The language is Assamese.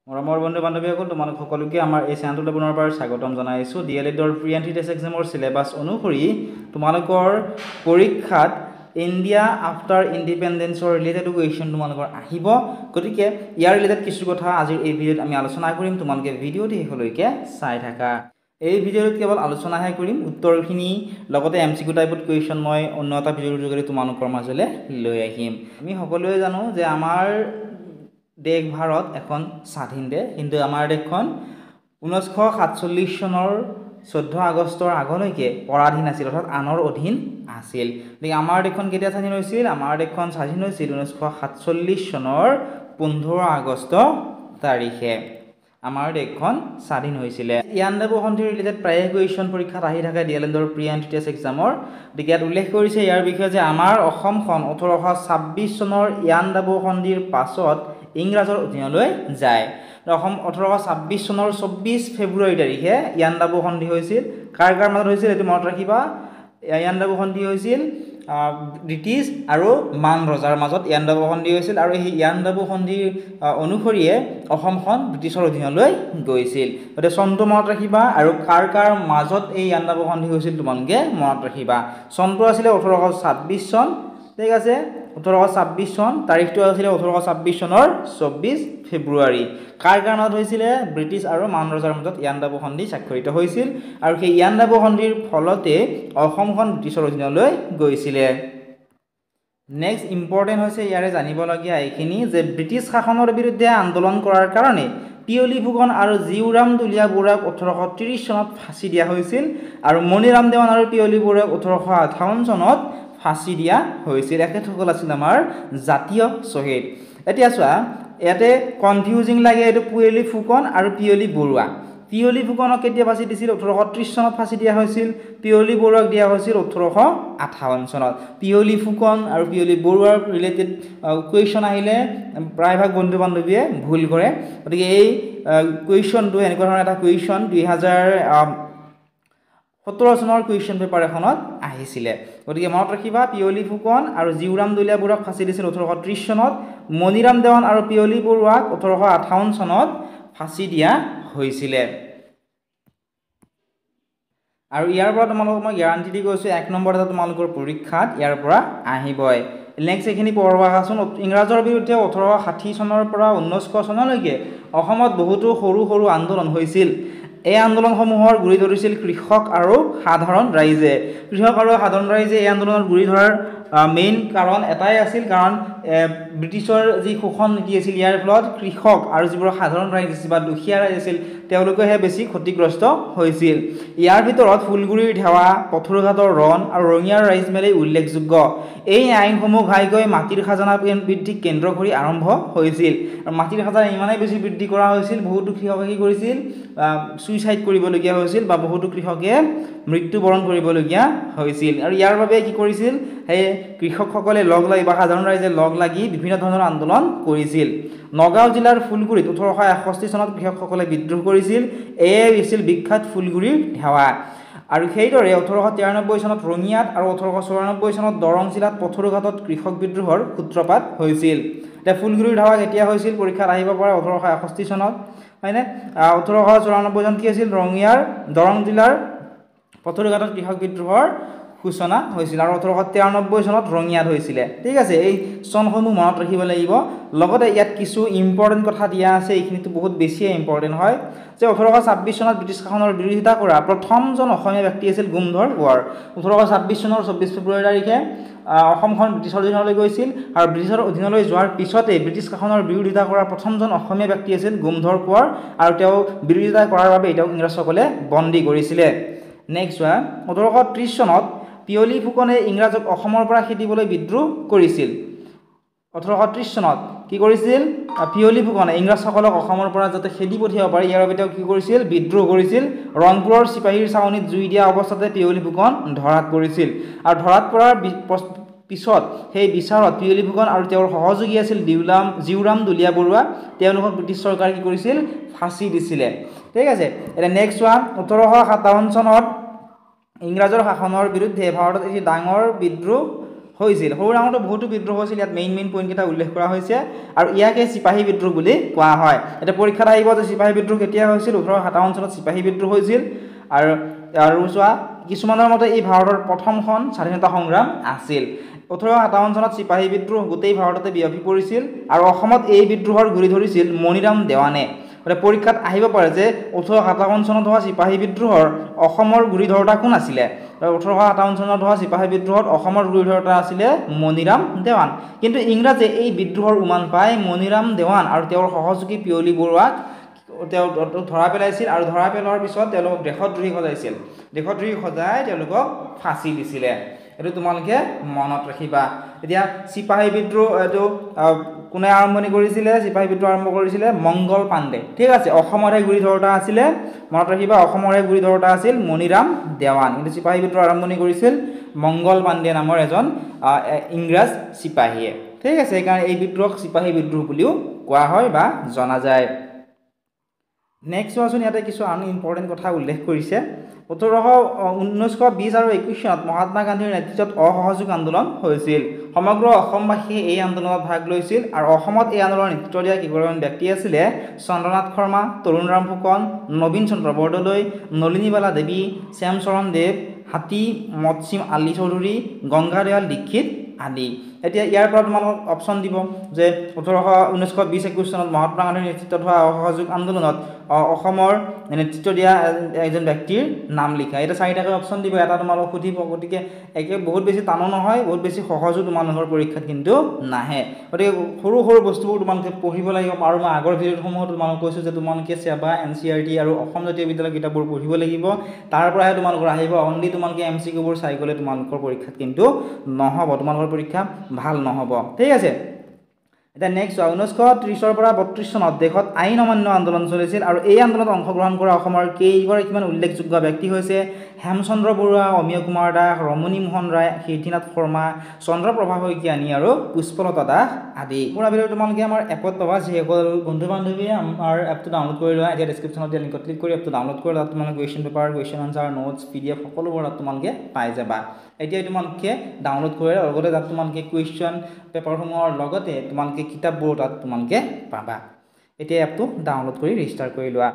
মৰমৰ বন্ধু বান্ধৱীসকল তোমালোক সকলোকে আমাৰ এই চেনেলটোলৈ পুনৰবাৰ স্বাগতম জনাইছোঁ। DLEDৰ প্ৰি এণ্ড টেষ্ট এক্সামৰ চিলেবাছ অনুসৰি তোমালোকৰ পৰীক্ষাত ইণ্ডিয়া আফটাৰ ইণ্ডিপেণ্ডেন্সৰ ৰিলেটেড কুৱেশ্যন তোমালোকৰ আহিব। গতিকে ইয়াৰ ৰিলেটেড কিছু কথা আজিৰ এই ভিডিঅ'ত আমি আলোচনা কৰিম। তোমালোকে ভিডিঅ'টি শেষলৈকে চাই থাকা। এই ভিডিঅ'ত কেৱল আলোচনাহে কৰিম, উত্তৰখিনি লগতে MCQ টাইপত কুৱেশ্যন মই অন্য এটা ভিডিঅ'ৰ যোগেদি তোমালোকৰ মাজলৈ লৈ আহিম। আমি সকলোৱে জানো যে আমাৰ দেশ ভাৰত এখন স্বাধীন দেশ, কিন্তু আমাৰ দেশখন 1947 চনৰ 14 আগষ্টৰ আগলৈকে পৰাধীন আছিল, অৰ্থাৎ আনৰ অধীন আছিল। গতিকে আমাৰ দেশখন কেতিয়া স্বাধীন হৈছিল? আমাৰ দেশখন স্বাধীন হৈছিল 1947 চনৰ 15 আগষ্ট তাৰিখে আমাৰ দেশখন স্বাধীন হৈছিলে। ইয়াণ্ডাবু সন্ধিৰ ৰিলেটেড প্ৰায়ে কুৱেশ্যন পৰীক্ষাত আহি থাকে DLEDৰ প্ৰি এণ্ড টেষ্ট এক্সামৰ। গতিকে ইয়াত উল্লেখ কৰিছে ইয়াৰ বিষয়ে যে আমাৰ অসমখন 1826 চনৰ ইয়াণ্ডাবু সন্ধিৰ পাছত ইংৰাজৰ অধীনলৈ যায়। অসম 1826 চনৰ 24 ফেব্ৰুৱাৰী তাৰিখে ইয়াণ্ডাবু সন্ধি হৈছিল। কাৰ মাজত হৈছিল এইটো মনত ৰাখিবা। ইয়াণ্ডাবু সন্ধি হৈছিল ব্ৰিটিছ আৰু মান ৰজাৰ মাজত ইয়াণ্ডাবু সন্ধি হৈছিল, আৰু সেই ইয়াণ্ডাবু সন্ধিৰ অনুসৰিয়ে অসমখন ব্ৰিটিছৰ অধীনলৈ গৈছিল। গতিকে চনটো মনত ৰাখিবা, আৰু কাৰ মাজত এই ইয়াণ্ডাবু সন্ধি হৈছিল তোমালোকে মনত ৰাখিবা। চনটো আছিলে 1826 চন, ঠিক আছে। 1826 চন, তাৰিখটো আছিলে 1826 চনৰ 24 ফেব্ৰুৱাৰী। কাৰ মাজত হৈছিলে? ব্ৰিটিছ আৰু মান ৰজাৰ মাজত ইয়াণ্ডাবু সন্ধি স্বাক্ষৰিত হৈছিল, আৰু সেই ইয়াণ্ডাবু সন্ধিৰ ফলতে অসমখন ব্ৰিটিছৰ অধীনলৈ গৈছিলে। নেক্সট ইম্পৰ্টেণ্ট হৈছে ইয়াৰে জানিবলগীয়া এইখিনি যে ব্ৰিটিছ শাসনৰ বিৰুদ্ধে আন্দোলন কৰাৰ কাৰণে পিয়লি ফুকন আৰু জীউৰাম দুলীয়া বৰুৱাক 1830 চনত ফাঁচি দিয়া হৈছিল, আৰু মণিৰাম দেৱান আৰু পিয়লি বৰুৱাক 1858 চনত ফাঁচি দিয়া হৈছিল। এখেতসকল আছিল আমাৰ জাতীয় শ্বহীদ। এতিয়া চোৱা, ইয়াতে কনফিউজিং লাগে এইটো পিয়লি ফুকন আৰু পিয়লি বৰুৱা। পিয়লি ফুকনক কেতিয়া ফাঁচি দিছিল? 1830 চনত ফাঁচি দিয়া হৈছিল। পিয়লি বৰুৱাক দিয়া হৈছিল 1858 চনত। পিয়লি ফুকন আৰু পিয়লি বৰুৱাৰ ৰিলেটেড কুৱেশ্যন আহিলে প্ৰায়ভাগ বন্ধু বান্ধৱীয়ে ভুল কৰে। গতিকে এই কুৱেশ্যনটো এনেকুৱা ধৰণৰ এটা কুৱেশ্যন 2017 চনৰ কুৱেশ্যন পেপাৰ এখনত আহিছিলে। গতিকে মনত ৰাখিবা, পিয়লি ফুকন আৰু জীউৰাম দুলীয়া বৰুৱাক ফাঁচি দিছিল 1830 চনত, মণিৰাম দেৱান আৰু পিয়লি বৰুৱাক 1858 চনত ফাঁচি দিয়া হৈছিলে। আৰু ইয়াৰ পৰা তোমালোকক মই গেৰাণ্টি দি কৈছোঁ 1 নম্বৰ এটা তোমালোকৰ পৰীক্ষাত ইয়াৰ পৰা আহিবই। নেক্সট এইখিনি পঢ়োৱাচোন। ইংৰাজৰ বিৰুদ্ধে 1860 চনৰ পৰা 1900 চনলৈকে অসমত বহুতো সৰু সৰু আন্দোলন হৈছিল। এই আন্দোলনসমূহৰ গুৰি ধৰিছিল কৃষক আৰু সাধাৰণ ৰাইজে। কৃষক আৰু সাধাৰণ ৰাইজে এই আন্দোলনৰ গুৰি ধৰাৰ মেইন কাৰণ এটাই আছিল, কাৰণ ব্ৰিটিছৰ যি শোষণ নীতি আছিল ইয়াৰ ফলত কৃষক আৰু যিবোৰ সাধাৰণ ৰাইজ আছিল বা দুখীয়া ৰাইজ আছিল তেওঁলোকেহে বেছি ক্ষতিগ্ৰস্ত হৈছিল। ইয়াৰ ভিতৰত ফুলগুৰিৰ ধেৱা, পথৰুঘাটৰ ৰণ আৰু ৰঙিয়াৰ ৰাইজ মেলে উল্লেখযোগ্য। এই আইনসমূহ ঘাইকৈ মাটিৰ খাজানা বৃদ্ধিক কেন্দ্ৰ কৰি আৰম্ভ হৈছিল। আৰু মাটিৰ খাজানা ইমানেই বেছি বৃদ্ধি কৰা হৈছিল, বহুতো কৃষকে কি কৰিছিল? ছুইচাইড কৰিবলগীয়া হৈছিল, বা বহুতো কৃষকে মৃত্যুবৰণ কৰিবলগীয়া হৈছিল। আৰু ইয়াৰ বাবে কি কৰিছিল? সেই কৃষকসকলে লগ লাগি বা সাধাৰণ ৰাইজে লগ লাগি বিভিন্ন ধৰণৰ আন্দোলন কৰিছিল। নগাঁও জিলাৰ ফুলগুৰিত 1861 চনত কৃষকসকলে বিদ্ৰোহ কৰিছিল। এয়ে হৈছিল বিখ্যাত ফুলগুৰিৰ ধেৱা। আৰু সেইদৰে 1893 চনত ৰঙিয়াত আৰু 1894 চনত দৰং জিলাত পথৰুঘাটত কৃষক বিদ্ৰোহৰ সূত্ৰপাত হৈছিল। এতিয়া ফুলগুৰিৰ ধেৱা কেতিয়া হৈছিল? পৰীক্ষাত আহিব পাৰে 1861 চনত, হয়নে? 1894 চনত কি আছিল? ৰঙিয়াৰ দৰং জিলাৰ পথৰুঘাটত কৃষক বিদ্ৰোহৰ সূচনা হৈছিল, আৰু 1893 চনত ৰঙিয়াত হৈছিলে। ঠিক আছে, এই চনসমূহ মনত ৰাখিব লাগিব। লগতে ইয়াত কিছু ইম্পৰ্টেণ্ট কথা দিয়া আছে, এইখিনিতো বহুত বেছিয়ে ইম্পৰ্টেণ্ট হয়, যে 1826 চনত ব্ৰিটিছ শাসনৰ বিৰোধিতা কৰা প্ৰথমজন অসমীয়া ব্যক্তি আছিল গোমধৰ কোঁৱৰ। 1826 চনৰ 24 ফেব্ৰুৱাৰী তাৰিখে অসমখন ব্ৰিটিছৰ অধীনলৈ গৈছিল, আৰু ব্ৰিটিছৰ অধীনলৈ যোৱাৰ পিছতে ব্ৰিটিছ শাসনৰ বিৰোধিতা কৰা প্ৰথমজন অসমীয়া ব্যক্তি আছিল গোমধৰ কোঁৱৰ, আৰু তেওঁ বিৰোধিতা কৰাৰ বাবে তেওঁক ইংৰাজসকলে বন্দী কৰিছিলে। নেক্সট চোৱা, 1830 চনত পিয়লি ফুকনে ইংৰাজক অসমৰ পৰা খেদিবলৈ বিদ্ৰোহ কৰিছিল। 1830 চনত কি কৰিছিল? পিয়লি ফুকনে ইংৰাজসকলক অসমৰ পৰা যাতে খেদি পঠিয়াব পাৰে ইয়াৰ বাবে তেওঁ কি কৰিছিল? বিদ্ৰোহ কৰিছিল। ৰংপুৰৰ চিপাহীৰ চাউনীত জুই দিয়া অৱস্থাতে পিয়লি ফুকন ধৰাত পৰিছিল, আৰু ধৰাত পৰাৰ পিছত সেই বিচাৰত পিয়লি ফুকন আৰু তেওঁৰ সহযোগী আছিল জীউৰাম দুলীয়া বৰুৱা, তেওঁলোকক ব্ৰিটিছ চৰকাৰে কি কৰিছিল? ফাঁচি দিছিলে। ঠিক আছে, এতিয়া নেক্সট চোৱা, 1857 চনত ইংৰাজৰ শাসনৰ বিৰুদ্ধে ভাৰতত এটি ডাঙৰ বিদ্ৰোহ হৈছিল সৰু ডাঙৰটো বহুতো বিদ্ৰোহ হৈছিল ইয়াত মেইন পইণ্ট কেইটা উল্লেখ কৰা হৈছে আৰু ইয়াকে চিপাহী বিদ্ৰোহ বুলি কোৱা হয় এটা পৰীক্ষাত আহিব যে চিপাহী বিদ্ৰোহ কেতিয়া হৈছিল 1857 চনত চিপাহী বিদ্ৰোহ হৈছিল আৰু চোৱা কিছুমানৰ মতে এই ভাৰতৰ প্ৰথমখন স্বাধীনতা সংগ্ৰাম আছিল 1857 চনত চিপাহী বিদ্ৰোহ গোটেই ভাৰততে বিয়পি পৰিছিল আৰু অসমত এই বিদ্ৰোহৰ গুৰি ধৰিছিল মণিৰাম দেৱানে মানে পৰীক্ষাত আহিব পাৰে যে 1857 চনত হোৱা চিপাহী বিদ্ৰোহৰ অসমৰ গুৰি ধৰোঁতা কোন আছিলে 1857 চনত হোৱা চিপাহী বিদ্ৰোহত অসমৰ গুৰি ধৰোঁতা আছিলে মণিৰাম দেৱান কিন্তু ইংৰাজে এই বিদ্ৰোহৰ উমান পাই মণিৰাম দেৱান আৰু তেওঁৰ সহযোগী পিয়লি বৰুৱাক তেওঁ ধৰা পেলাইছিল আৰু ধৰা পেলোৱাৰ পিছত তেওঁলোকক দেশদ্ৰোহী সজাই তেওঁলোকক ফাঁচি দিছিলে এইটো তোমালোকে মনত ৰাখিবা এতিয়া চিপাহী বিদ্ৰোহ এইটো কোনে আৰম্ভণি কৰিছিলে চিপাহী বিদ্ৰোহ আৰম্ভ কৰিছিলে মংগল পাণ্ডে ঠিক আছে অসমৰে গুৰি ধৰোঁতা আছিলে মনত ৰাখিবা অসমৰে গুৰি ধৰোঁতা আছিল মণিৰাম দেৱান কিন্তু চিপাহী বিদ্ৰোহ আৰম্ভণি কৰিছিল মংগল পাণ্ডে নামৰ এজন ইংৰাজ চিপাহীয়ে ঠিক আছে সেইকাৰণে এই বিদ্ৰোহক চিপাহী বিদ্ৰোহ বুলিও কোৱা হয় বা জনা যায় নেক্সট চোৱাচোন ইয়াতে কিছু আন ইম্পৰ্টেণ্ট কথা উল্লেখ কৰিছে 1920 আৰু 21 চনত মহাত্মা গান্ধীৰ নেতৃত্বত অসহযোগ আন্দোলন হৈছিল সমগ্ৰ অসমবাসীয়ে এই আন্দোলনত ভাগ লৈছিল আৰু অসমত এই আন্দোলনৰ নেতৃত্ব দিয়া কেইগৰাকীমান ব্যক্তি আছিলে চন্দ্ৰনাথ শৰ্মা তৰুণৰাম ফুকন নবীন চন্দ্ৰ বৰদলৈ নলিনীবালা দেৱী শ্যামচৰণ দেৱ হাতী মৎসিম আলি চৌধুৰী গংগাদয়াল দীক্ষিত আদি এতিয়া ইয়াৰ পৰা তোমালোকক অপশ্যন দিব যে 1920-21 চনত মহাত্মা গান্ধীৰ নেতৃত্বত হোৱা অসহযোগ আন্দোলনত অসমৰ নেতৃত্ব দিয়া এজন ব্যক্তিৰ নাম লিখা এটা চাৰিটাকৈ অপশ্যন দিব এটা তোমালোক সুধিব গতিকে একে বহুত বেছি টানো নহয় বহুত বেছি সহজো তোমালোকৰ পৰীক্ষাত কিন্তু নাহে গতিকে সৰু বস্তুবোৰ তোমালোকে পঢ়িব লাগিব আৰু মই আগৰ ভিডিঅ'সমূহত তোমালোকক কৈছোঁ যে তোমালোকে চেবা NCERT আৰু অসম জাতীয় বিদ্যালয় কিতাপবোৰ পঢ়িব লাগিব তাৰ পৰাহে তোমালোকৰ আহিব অনলি তোমালোকে MCQবোৰ চাই গ'লে তোমালোকৰ পৰীক্ষাত কিন্তু নহ'ব তোমালোকৰ পৰীক্ষা ভাল নহ'ব ঠিক আছে এটা নেক্সট 1930 পৰা 32 চনত দেশত আইন অমান্য আন্দোলন চলিছিল আৰু এই আন্দোলনত অংশগ্ৰহণ কৰা অসমৰ কেইগৰাকীমান উল্লেখযোগ্য ব্যক্তি হৈছে হেমচন্দ্ৰ বৰুৱা অমিয় কুমাৰ দাস ৰমণী মোহন ৰায় কীৰ্তিনাথ শৰ্মা চন্দ্ৰপ্ৰভা শইকীয়ানী আৰু পুষ্পলতা দাস আদি পুৰা ভিডিঅ' তোমালোকে আমাৰ এপত পাবা যিসকল বন্ধু বান্ধৱীয়ে আমাৰ এপটো ডাউনলোড কৰি লোৱা এতিয়া ডেছক্ৰিপশ্যনত দিয়া লিংকত ক্লিক কৰি এপটো ডাউনলোড কৰি তাত তোমালোকে question paper question answer notes PDF সকলোবোৰ তাত তোমালোকে পাই যাবা এতিয়া তোমালোকে ডাউনলোড কৰি লগতে তাত তোমালোকে কুৱেশ্যন পেপাৰসমূহৰ লগতে তোমালোকে কিতাপবোৰ তাত তোমালোকে পাবা এতিয়া এপটো ডাউনলোড কৰি ৰেজিষ্টাৰ কৰি লোৱা